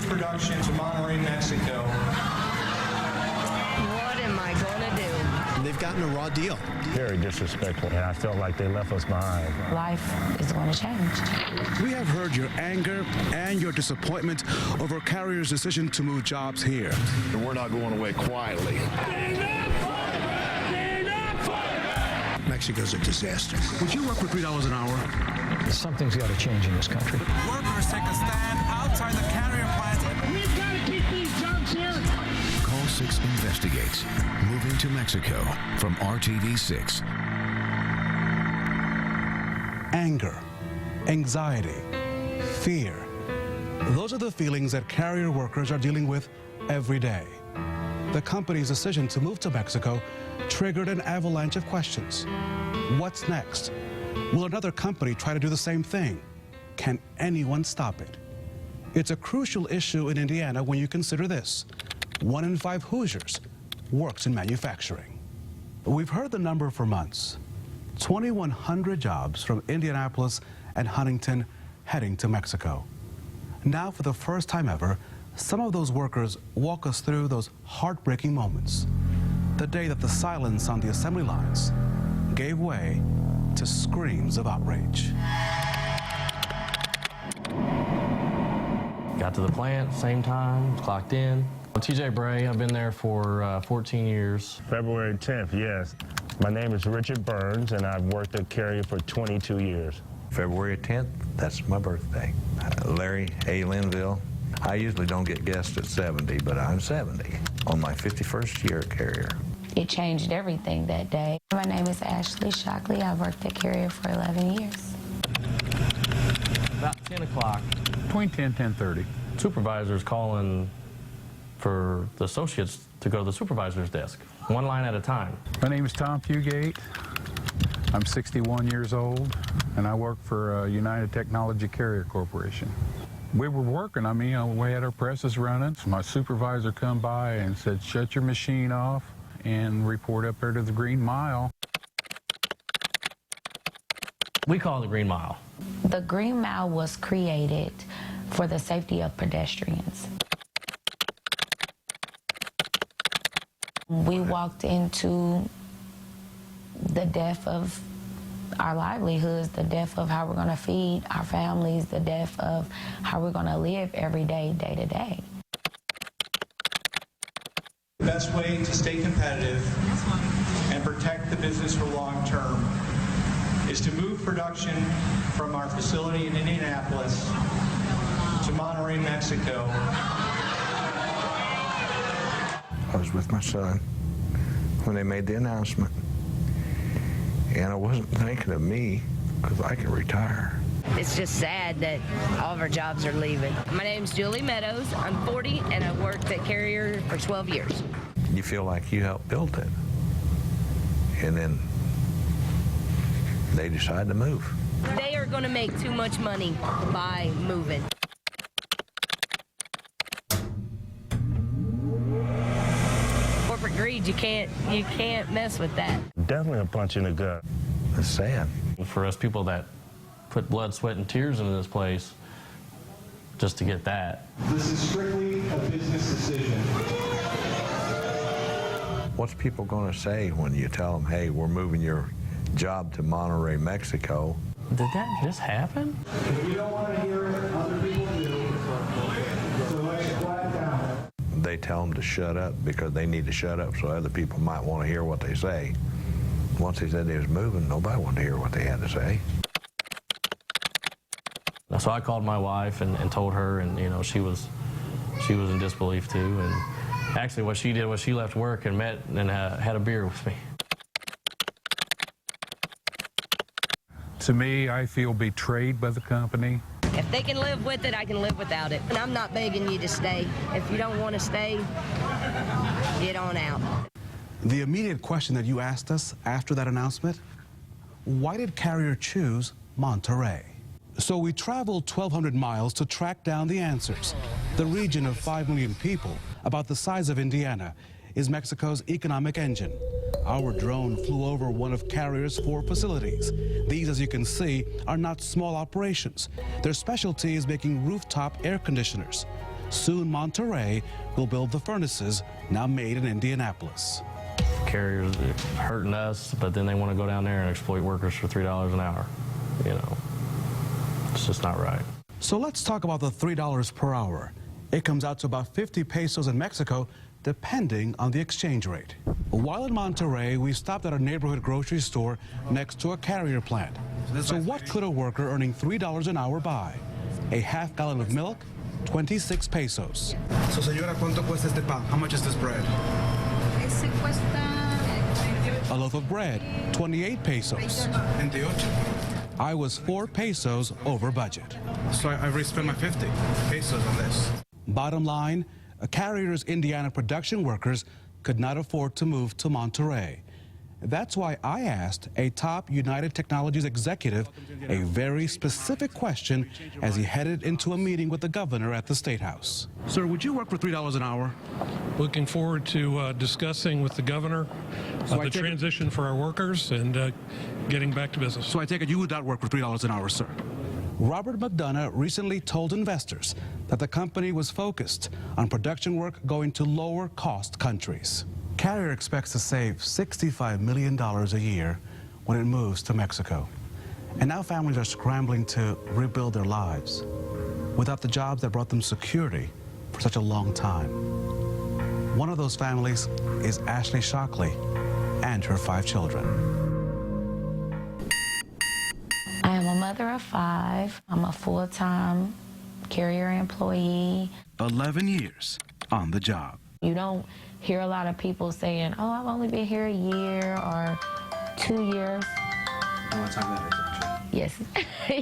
production to Monterrey, Mexico. What am I going to do? They've gotten a raw deal. Very disrespectful, and I felt like they left us behind. Life is going to change. We have heard your anger and your disappointment over Carrier's decision to move jobs here. And we're not going away quietly. Mexico's a disaster. Would you work for $3 an hour? Something's got to change in this country. Workers take a stand outside the Carrier plant. We've got to keep these jobs here. Call 6 Investigates. Moving to Mexico from RTV 6. Anger, anxiety, fear. Those are the feelings that Carrier workers are dealing with every day. The company's decision to move to Mexico triggered an avalanche of questions. What's next? Will another company try to do the same thing? Can anyone stop it? It's a crucial issue in Indiana when you consider this. 1 in 5 Hoosiers works in manufacturing. We've heard the number for months. 2,100 jobs from Indianapolis and Huntington heading to Mexico. Now, for the first time ever, some of those workers walk us through those heartbreaking moments. The day that the silence on the assembly lines gave way to screams of outrage. Got to the plant, same time, clocked in. TJ Bray, I've been there for 14 years. February 10th, yes. My name is Richard Burns, and I've worked at Carrier for 22 years. February 10th, that's my birthday. Larry A. Linville. I usually don't get guests at 70, but I'm 70 on my 51st year at Carrier. It changed everything that day. My name is Ashley Shockley. I've worked at Carrier for 11 years. About 10 o'clock. Between 10 and 10:30. Supervisor's calling for the associates to go to the supervisor's desk, one line at a time. My name is Tom Fugate. I'm 61 years old, and I work for United Technology Carrier Corporation. We were working, we had our presses running. My supervisor come by and said, shut your machine off and report up there to the Green Mile. We call it the Green Mile. The Green Mile was created for the safety of pedestrians. We walked into the death of our livelihoods, the death of how we're going to feed our families, the death of how we're going to live every day, day to day. The best way to stay competitive and protect the business for long term is to move production from our facility in Indianapolis to Monterrey, Mexico. I was with my son when they made the announcement, and I wasn't thinking of me because I could retire. It's just sad that all of our jobs are leaving. My name's Julie Meadows. I'm 40, and I worked at Carrier for 12 years. You feel like you helped build it, and then they decide to move. They are going to make too much money by moving. Corporate greed, you can't mess with that. Definitely a punch in the gut. It's sad. For us people that put blood, sweat, and tears into this place, just to get that. This is strictly a business decision. What's people going to say when you tell them, hey, we're moving your job to Monterrey, Mexico? Did that just happen? If you don't want to hear it, other people do. So let's quiet down. They tell them to shut up because they need to shut up so other people might want to hear what they say. Once they said they was moving, nobody wanted to hear what they had to say. So I called my wife and told her, and she was in disbelief too. And actually, what she did was she left work and met and had a beer with me. To me, I feel betrayed by the company. If they can live with it, I can live without it. And I'm not begging you to stay. If you don't want to stay, get on out. The immediate question that you asked us after that announcement, why did Carrier choose Monterrey? So we traveled 1,200 miles to track down the answers. The region of 5 million people, about the size of Indiana, is Mexico's economic engine. Our drone flew over one of Carrier's 4 facilities. These, as you can see, are not small operations. Their specialty is making rooftop air conditioners. Soon, Monterrey will build the furnaces now made in Indianapolis. Carriers are hurting us, but then they want to go down there and exploit workers for $3 an hour. You know, it's just not right. So let's talk about the $3 per hour. It comes out to about 50 pesos in Mexico, depending on the exchange rate. While in Monterrey, we stopped at a neighborhood grocery store next to a carrier plant. So what could a worker earning $3 an hour buy? A half gallon of milk, 26 pesos. So, señora, ¿cuánto cuesta este pan? How much is this bread? Ese cuesta... A loaf of bread, 28 pesos. 28. I was 4 pesos over budget. So I already spent my 50 pesos on this. Bottom line, Carrier's Indiana production workers could not afford to move to Monterrey. That's why I asked a top United Technologies executive a very specific question as he headed into a meeting with the governor at the State House. Sir, would you work for $3 an hour? Looking forward to discussing with the governor the transition for our workers and getting back to business. So I take it you would not work for $3 an hour, sir? Robert McDonough recently told investors that the company was focused on production work going to lower-cost countries. Carrier expects to save $65 million a year when it moves to Mexico. And now families are scrambling to rebuild their lives without the jobs that brought them security for such a long time. One of those families is Ashley Shockley and her 5 children. I am a mother of 5. I'm a full-time Carrier employee. 11 years on the job. You don't hear a lot of people saying, oh, I've only been here a year or 2 years. And what time that is, actually? Yes.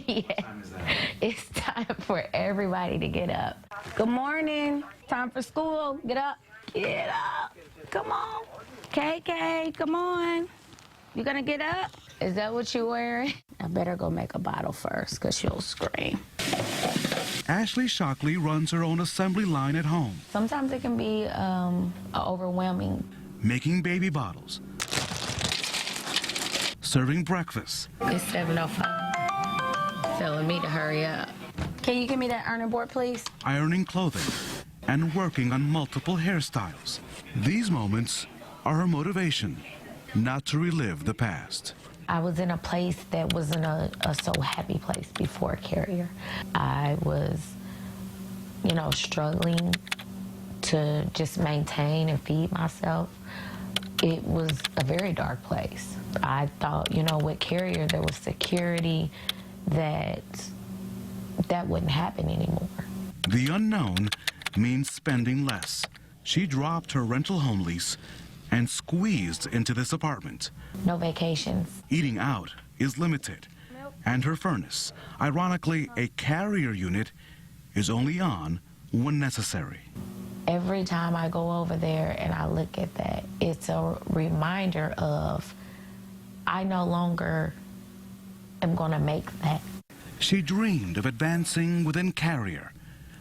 Yes. What time is that? It's time for everybody to get up. Good morning. Time for school. Get up. Get up. Come on. KK, come on. You gonna get up? Is that what you're wearing? I better go make a bottle first, because she'll scream. Ashley Shockley runs her own assembly line at home. Sometimes it can be overwhelming. Making baby bottles. Serving breakfast. It's 7:05. Telling me to hurry up. Can you give me that ironing board, please? Ironing clothing and working on multiple hairstyles. These moments are her motivation not to relive the past. I was in a place that wasn't a so happy place before Carrier. I was, you know, struggling to just maintain and feed myself. It was a very dark place. I thought, you know, with Carrier, there was security that wouldn't happen anymore. The unknown means spending less. She dropped her rental home lease and squeezed into this apartment. No vacations. Eating out is limited. And her furnace, ironically a Carrier unit, is only on when necessary. Every time I go over there and I look at that, it's a reminder of I no longer am going to make that. She dreamed of advancing within Carrier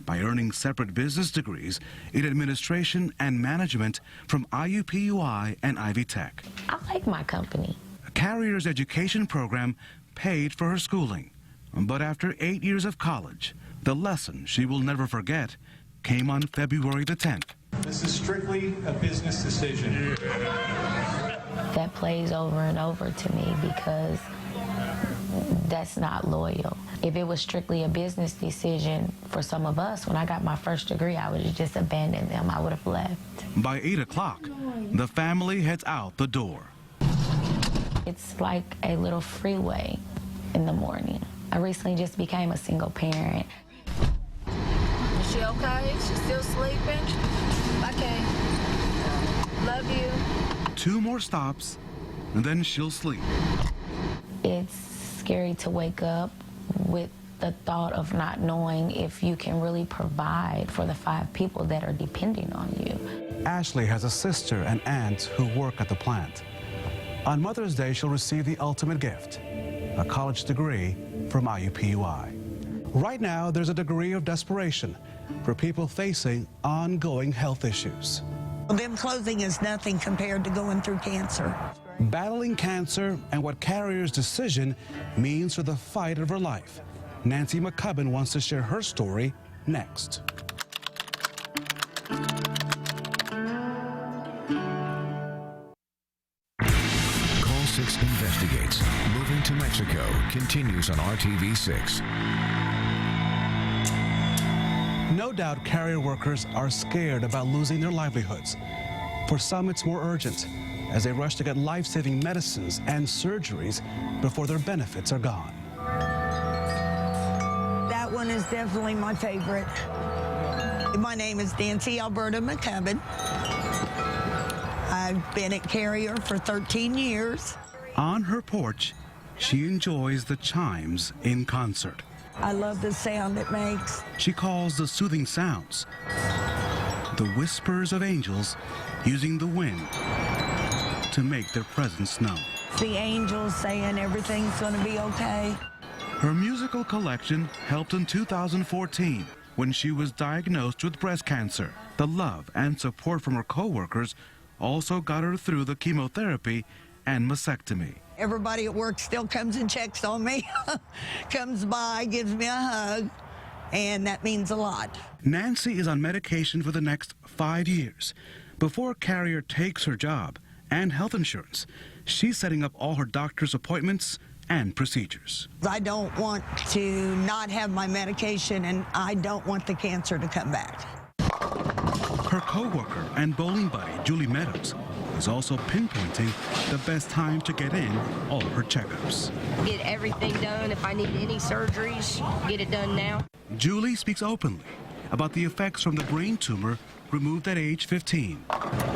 by earning separate business degrees in administration and management from IUPUI and Ivy Tech. I like my company. Carrier's education program paid for her schooling. But after 8 years of college, the lesson she will never forget came on February the 10th. This is strictly a business decision. That plays over and over to me because that's not loyal. If it was strictly a business decision for some of us, when I got my first degree, I would have just abandoned them. I would have left. By 8 o'clock, the family heads out the door. It's like a little freeway in the morning. I recently just became a single parent. Is she okay? She's still sleeping? Okay. Love you. 2 more stops, and then she'll sleep. It's scary to wake up with the thought of not knowing if you can really provide for the 5 people that are depending on you. Ashley has a sister and aunt who work at the plant. On Mother's Day, she'll receive the ultimate gift, a college degree from IUPUI. Right now, there's a degree of desperation for people facing ongoing health issues. Them closing is nothing compared to going through cancer. Battling cancer and what Carrier's decision means for the fight of her life. Nancy McCubbin wants to share her story next. 6 Investigates. Moving to Mexico continues on RTV6. No doubt carrier workers are scared about losing their livelihoods. For some, it's more urgent as they rush to get life-saving medicines and surgeries before their benefits are gone. That one is definitely my favorite. My name is Nancy Alberta McCubbin. I've been at Carrier for 13 years. On her porch, she enjoys the chimes in concert. I love the sound it makes. She calls the soothing sounds the whispers of angels using the wind to make their presence known. The angels saying everything's going to be okay. Her musical collection helped in 2014 when she was diagnosed with breast cancer. The love and support from her co-workers also got her through the chemotherapy and mastectomy. Everybody at work still comes and checks on me, comes by, gives me a hug, and that means a lot. Nancy is on medication for the next 5 years. Before Carrier takes her job and health insurance, she's setting up all her doctor's appointments and procedures. I don't want to not have my medication, and I don't want the cancer to come back. Her co-worker and bowling buddy, Julie Meadows, is also pinpointing the best time to get in all her checkups. Get everything done. If I need any surgeries, get it done now. Julie speaks openly about the effects from the brain tumor removed at age 15.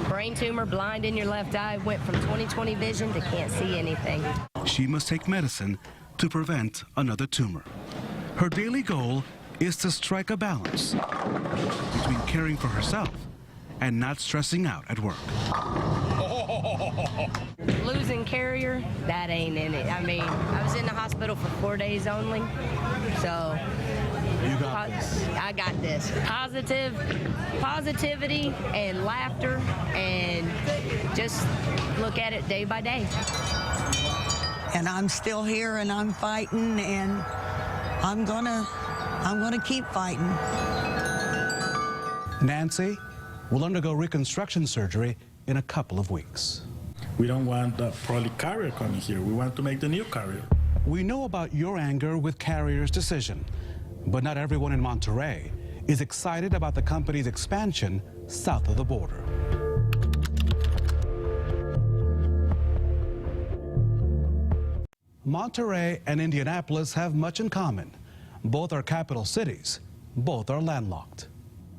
Brain tumor, blind in your left eye, went from 20/20 vision to can't see anything. She must take medicine to prevent another tumor. Her daily goal is to strike a balance between caring for herself and not stressing out at work. Losing Carrier, that ain't in it. I mean, I was in the hospital for 4 days only, so you got this. I got this. Positivity and laughter, and just look at it day by day. And I'm still here, and I'm fighting, and I'm gonna keep fighting. Nancy will undergo reconstruction surgery in a couple of weeks. We don't want the probably Carrier coming here. We want to make the new Carrier. We know about your anger with Carrier's decision, but not everyone in Monterrey is excited about the company's expansion south of the border. Monterrey and Indianapolis have much in common. Both are capital cities. Both are landlocked.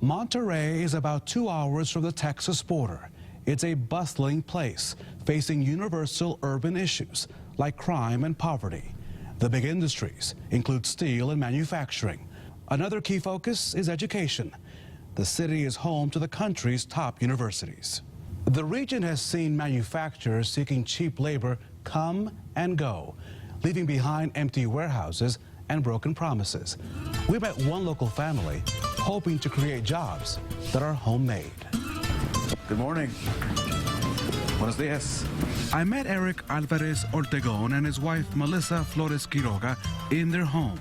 Monterrey is about 2 hours from the Texas border. It's a bustling place facing universal urban issues like crime and poverty. The big industries include steel and manufacturing. Another key focus is education. The city is home to the country's top universities. The region has seen manufacturers seeking cheap labor come and go, leaving behind empty warehouses and broken promises. We met one local family hoping to create jobs that are homemade. Good morning. Buenos dias. I met Eric Alvarez Ortegon and his wife Melissa Flores Quiroga in their home.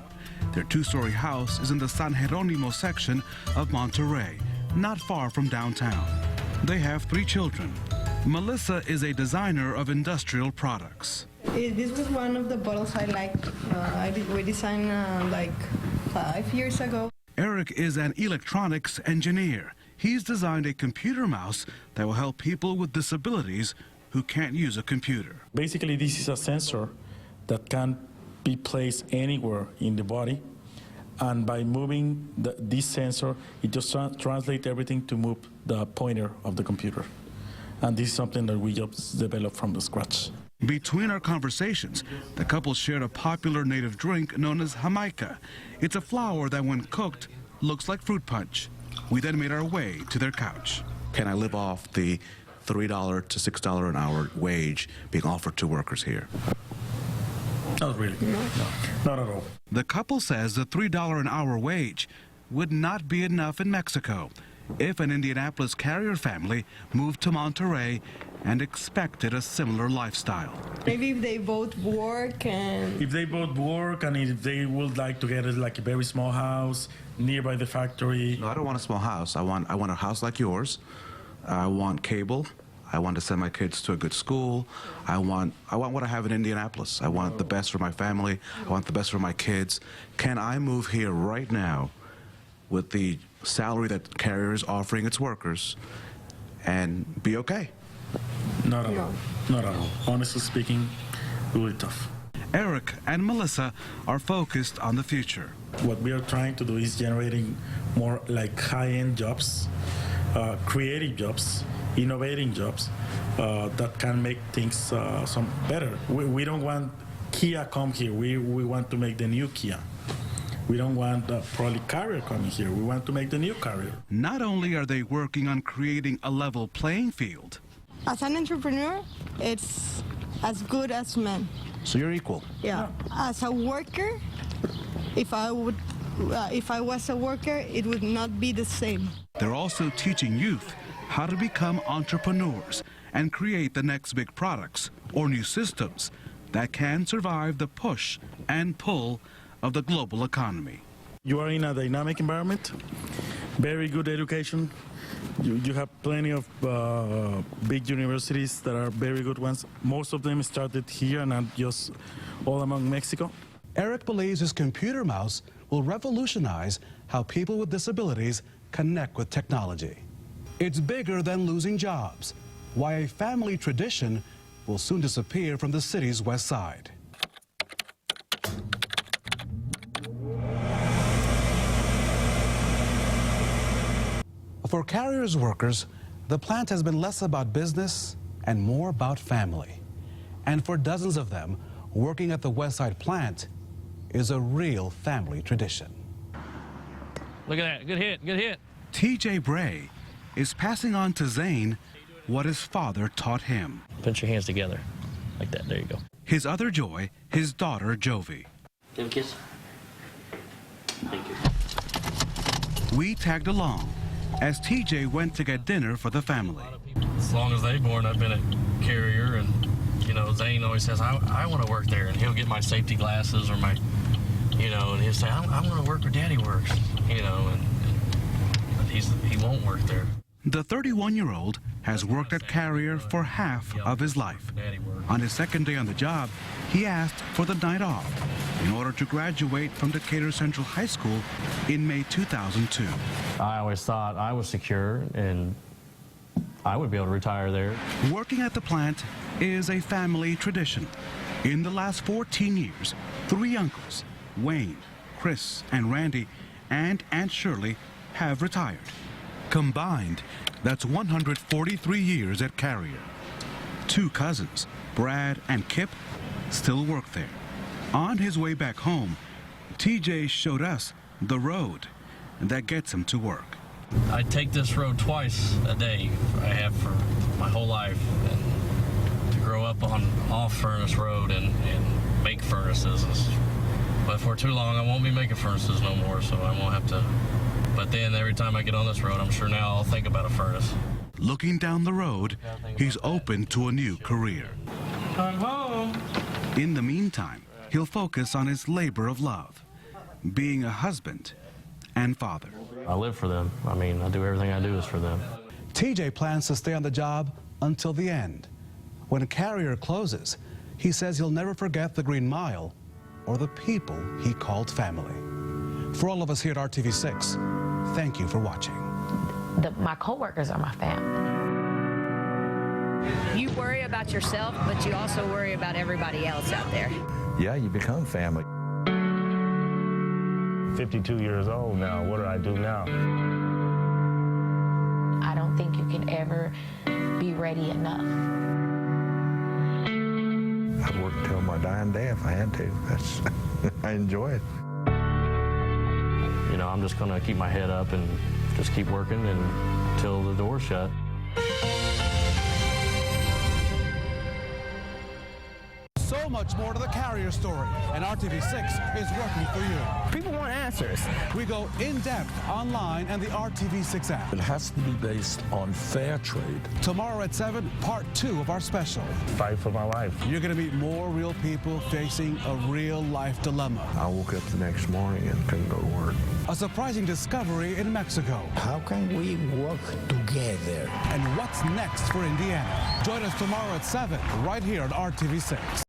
Their two-story house is in the San Jeronimo section of Monterrey, not far from downtown. They have 3 children. Melissa is a designer of industrial products. This was one of the bottles I liked. We designed like 5 years ago. Eric is an electronics engineer. He's designed a computer mouse that will help people with disabilities who can't use a computer. Basically, this is a sensor that can be placed anywhere in the body. And by moving this sensor, it just translates everything to move the pointer of the computer. And this is something that we just developed from the scratch. Between our conversations, the couple shared a popular native drink known as Jamaica. It's a flower that, when cooked, looks like fruit punch. We then made our way to their couch. Can I live off the $3 to $6 an hour wage being offered to workers here? Not really. No, not at all. The couple says the $3 an hour wage would not be enough in Mexico if an Indianapolis Carrier family moved to Monterrey and expected a similar lifestyle. Maybe if they both work and... If they both work and if they would like to get like a very small house nearby the factory. No, I don't want a small house. I want a house like yours. I want cable. I want to send my kids to a good school. I want what I have in Indianapolis. I want the best for my family. I want the best for my kids. Can I move here right now with the salary that Carrier is offering its workers and be okay? Not at all. Not at all. Honestly speaking, really tough. Eric and Melissa are focused on the future. What we are trying to do is generating more like high-end jobs, creative jobs, innovating jobs that can make things some better. We don't want Kia come here. We want to make the new Kia. We don't want probably Carrier coming here. We want to make the new Carrier. Not only are they working on creating a level playing field. As an entrepreneur, it's as good as men. So you're equal? Yeah. As a worker, if I was a worker, it would not be the same. They're also teaching youth how to become entrepreneurs and create the next big products or new systems that can survive the push and pull of the global economy. You are in a dynamic environment, very good education. You have plenty of big universities that are very good ones. Most of them started here and not just all among Mexico. Eric believes his computer mouse will revolutionize how people with disabilities connect with technology. It's bigger than losing jobs, why a family tradition will soon disappear from the city's west side. For Carrier's workers, the plant has been less about business and more about family. And for dozens of them, working at the West Side plant is a real family tradition. Look at that. Good hit. Good hit. TJ Bray is passing on to Zane what his father taught him. Put your hands together. Like that. There you go. His other joy, his daughter, Jovi. Give him a kiss. Thank you. We tagged along as TJ went to get dinner for the family. As long as they've born, I've been at Carrier, and you know, Zane always says, I want to work there, and he'll get my safety glasses or my, you know, and he'll say, I want to work where Daddy works, you know, but he won't work there. The 31-year-old has worked at Carrier for half of his life. On his second day on the job, he asked for the night off in order to graduate from Decatur Central High School in May 2002. I always thought I was secure and I would be able to retire there. Working at the plant is a family tradition. In the last 14 years, 3 uncles, Wayne, Chris, and Randy, and Aunt Shirley, have retired. Combined, that's 143 years at Carrier. 2 cousins, Brad and Kip, still work there. On his way back home, TJ showed us the road that gets him to work. I take this road twice a day. I have for my whole life. And to grow up on off Furnace Road and make furnaces. But for too long, I won't be making furnaces no more, so I won't have to. But then every time I get on this road, I'm sure now I'll think about a furnace. Looking down the road, he's open to a new career. I'm home. In the meantime, he'll focus on his labor of love, being a husband and father. I live for them. I mean, I do everything I do is for them. TJ plans to stay on the job until the end. When Carrier closes, he says he'll never forget the Green Mile or the people he called family. For all of us here at RTV6, thank you for watching. My coworkers are my family. You worry about yourself, but you also worry about everybody else out there. Yeah, you become family. 52 years old now. What do I do now? I don't think you can ever be ready enough. I'd work until my dying day if I had to. I enjoy it. You know, I'm just going to keep my head up and just keep working until the door's shut. So much more to the Carrier story, and RTV6 is working for you. People want answers. We go in-depth online and the RTV6 app. It has to be based on fair trade. Tomorrow at 7, part 2 of our special. Fight for my life. You're going to meet more real people facing a real-life dilemma. I woke up the next morning and couldn't go to work. A surprising discovery in Mexico. How can we work together together. And what's next for Indiana? Join us tomorrow at 7 right here on RTV6.